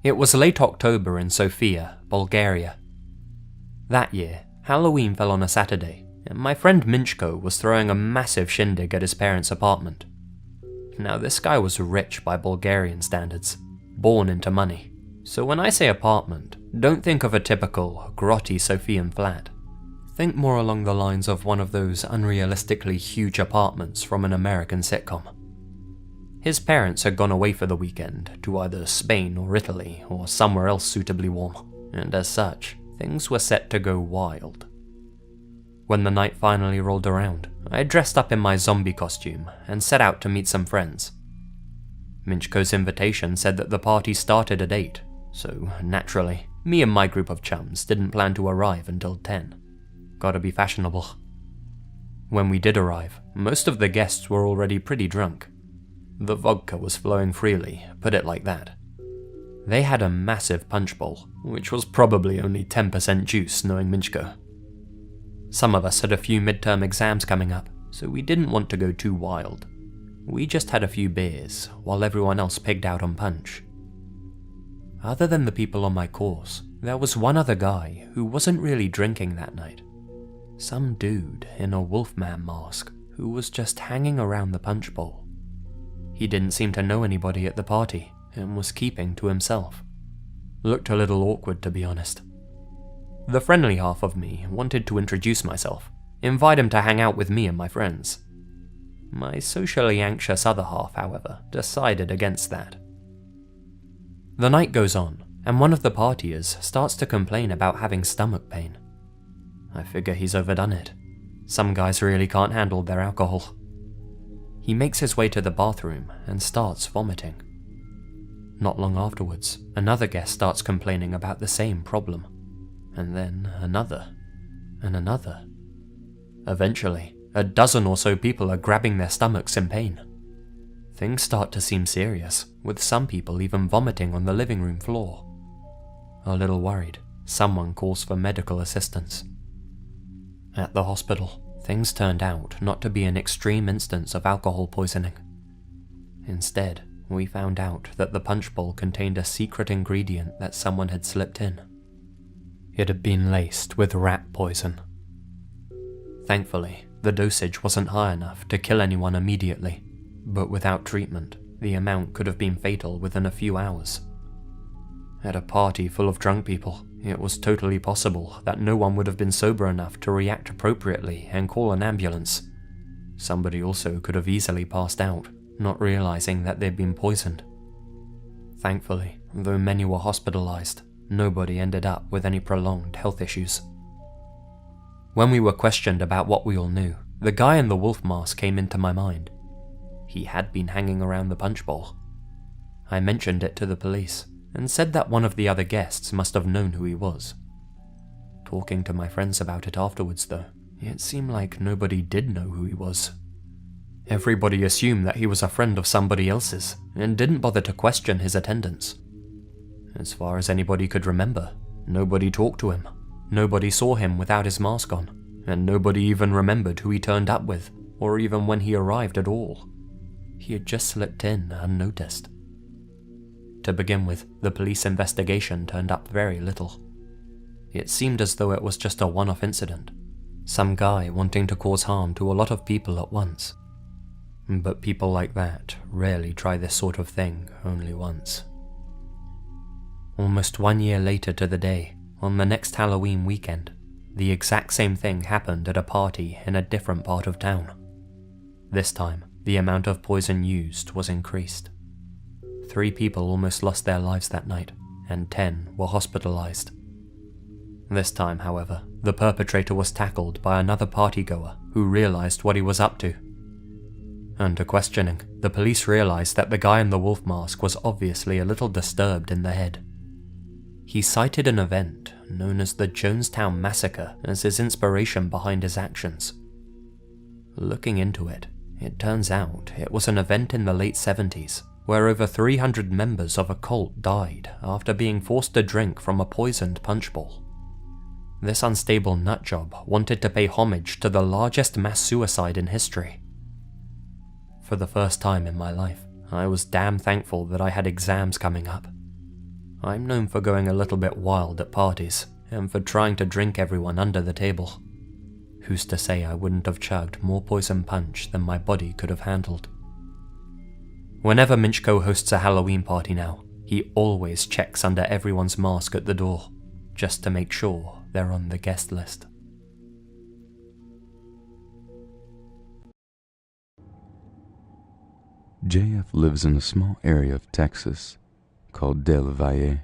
It was late October in Sofia, Bulgaria. That year, Halloween fell on a Saturday, and my friend Minchko was throwing a massive shindig at his parents' apartment. Now this guy was rich by Bulgarian standards, born into money, so when I say apartment, don't think of a typical, grotty Sofian flat. Think more along the lines of one of those unrealistically huge apartments from an American sitcom. His parents had gone away for the weekend to either Spain or Italy or somewhere else suitably warm, and as such, things were set to go wild. When the night finally rolled around, I dressed up in my zombie costume and set out to meet some friends. Minchko's invitation said that the party started at 8, so naturally, me and my group of chums didn't plan to arrive until 10. Gotta be fashionable. When we did arrive, most of the guests were already pretty drunk. The vodka was flowing freely, put it like that. They had a massive punch bowl, which was probably only 10% juice knowing Minchko. Some of us had a few midterm exams coming up, so we didn't want to go too wild. We just had a few beers, while everyone else pigged out on punch. Other than the people on my course, there was one other guy who wasn't really drinking that night. Some dude in a wolfman mask who was just hanging around the punch bowl. He didn't seem to know anybody at the party and was keeping to himself. Looked a little awkward, to be honest. The friendly half of me wanted to introduce myself, invite him to hang out with me and my friends. My socially anxious other half, however, decided against that. The night goes on, and one of the partiers starts to complain about having stomach pain. I figure he's overdone it. Some guys really can't handle their alcohol. He makes his way to the bathroom and starts vomiting. Not long afterwards, another guest starts complaining about the same problem, and then another, and another. Eventually, a dozen or so people are grabbing their stomachs in pain. Things start to seem serious, with some people even vomiting on the living room floor. A little worried, someone calls for medical assistance. At the hospital, things turned out not to be an extreme instance of alcohol poisoning. Instead, we found out that the punch bowl contained a secret ingredient that someone had slipped in. It had been laced with rat poison. Thankfully, the dosage wasn't high enough to kill anyone immediately, but without treatment, the amount could have been fatal within a few hours. At a party full of drunk people, it was totally possible that no one would have been sober enough to react appropriately and call an ambulance. Somebody also could have easily passed out, not realizing that they'd been poisoned. Thankfully, though many were hospitalized, nobody ended up with any prolonged health issues. When we were questioned about what we all knew, the guy in the wolf mask came into my mind. He had been hanging around the punch bowl. I mentioned it to the police, and said that one of the other guests must have known who he was. Talking to my friends about it afterwards though, it seemed like nobody did know who he was. Everybody assumed that he was a friend of somebody else's, and didn't bother to question his attendance. As far as anybody could remember, nobody talked to him, nobody saw him without his mask on, and nobody even remembered who he turned up with, or even when he arrived at all. He had just slipped in unnoticed. To begin with, the police investigation turned up very little. It seemed as though it was just a one-off incident, some guy wanting to cause harm to a lot of people at once. But people like that rarely try this sort of thing only once. Almost 1 year later to the day, on the next Halloween weekend, the exact same thing happened at a party in a different part of town. This time, the amount of poison used was increased. 3 people almost lost their lives that night, and 10 were hospitalized. This time, however, the perpetrator was tackled by another partygoer who realized what he was up to. Under questioning, the police realized that the guy in the wolf mask was obviously a little disturbed in the head. He cited an event known as the Jonestown Massacre as his inspiration behind his actions. Looking into it, it turns out it was an event in the late 70s where over 300 members of a cult died after being forced to drink from a poisoned punch bowl. This unstable nutjob wanted to pay homage to the largest mass suicide in history. For the first time in my life, I was damn thankful that I had exams coming up. I'm known for going a little bit wild at parties, and for trying to drink everyone under the table. Who's to say I wouldn't have chugged more poison punch than my body could have handled? Whenever Minchko hosts a Halloween party now, he always checks under everyone's mask at the door, just to make sure they're on the guest list. JF lives in a small area of Texas called Del Valle,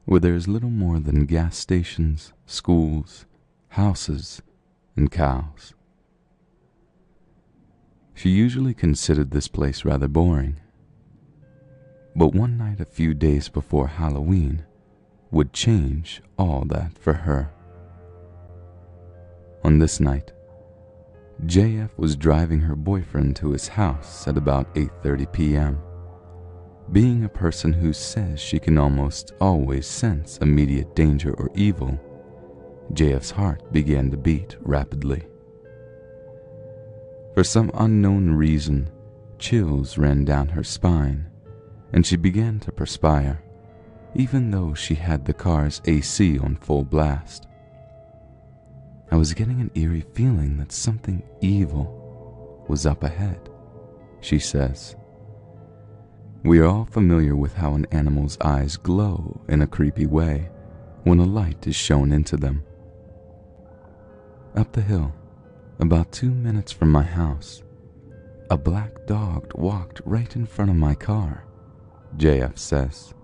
where there is little more than gas stations, schools, houses, and cows. She usually considered this place rather boring, but one night a few days before Halloween would change all that for her. On this night, JF was driving her boyfriend to his house at about 8:30 p.m. Being a person who says she can almost always sense immediate danger or evil, JF's heart began to beat rapidly. For some unknown reason, chills ran down her spine, and she began to perspire, even though she had the car's AC on full blast. I was getting an eerie feeling that something evil was up ahead, she says. We are all familiar with how an animal's eyes glow in a creepy way when a light is shone into them. Up the hill, about 2 minutes from my house, a black dog walked right in front of my car, JF says.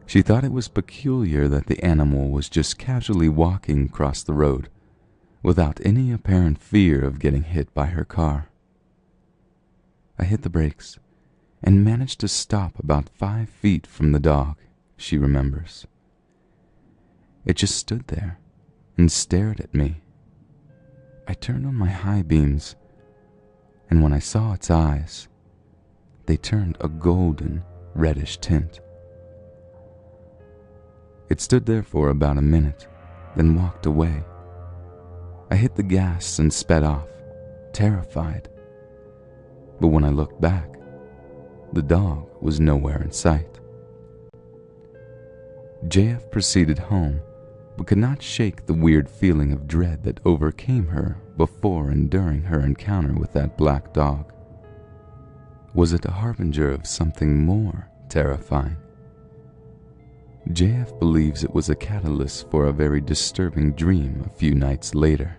She thought it was peculiar that the animal was just casually walking across the road without any apparent fear of getting hit by her car. I hit the brakes and managed to stop about 5 feet from the dog, she remembers. It just stood there and stared at me. I turned on my high beams, and when I saw its eyes, they turned a golden, reddish tint. It stood there for about a minute, then walked away. I hit the gas and sped off, terrified. But when I looked back, the dog was nowhere in sight. JF proceeded home, but could not shake the weird feeling of dread that overcame her before and during her encounter with that black dog. Was it a harbinger of something more terrifying? JF believes it was a catalyst for a very disturbing dream a few nights later.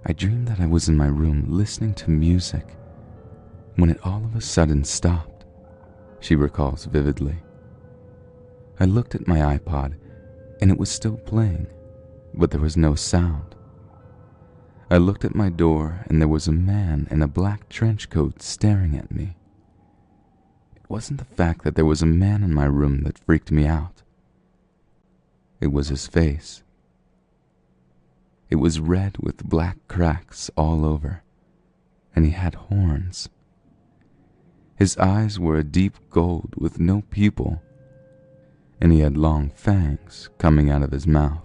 I dreamed that I was in my room listening to music when it all of a sudden stopped, she recalls vividly. I looked at my iPod and it was still playing, but there was no sound. I looked at my door and there was a man in a black trench coat staring at me. It wasn't the fact that there was a man in my room that freaked me out. It was his face. It was red with black cracks all over, and he had horns. His eyes were a deep gold with no pupil, and he had long fangs coming out of his mouth.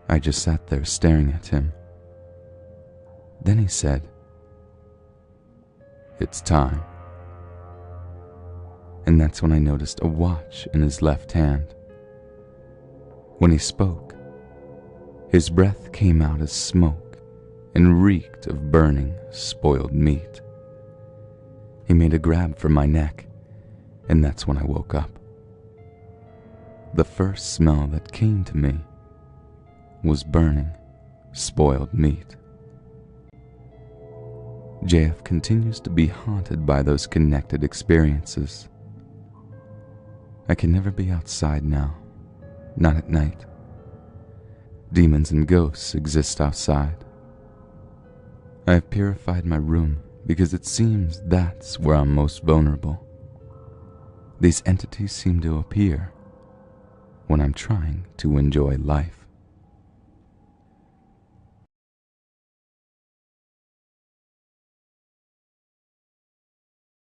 I just sat there staring at him. Then he said, "It's time." And that's when I noticed a watch in his left hand. When he spoke, his breath came out as smoke and reeked of burning, spoiled meat. He made a grab for my neck, and that's when I woke up. The first smell that came to me was burning, spoiled meat. JF continues to be haunted by those connected experiences. I can never be outside now, not at night. Demons and ghosts exist outside. I have purified my room because it seems that's where I'm most vulnerable. These entities seem to appear when I'm trying to enjoy life.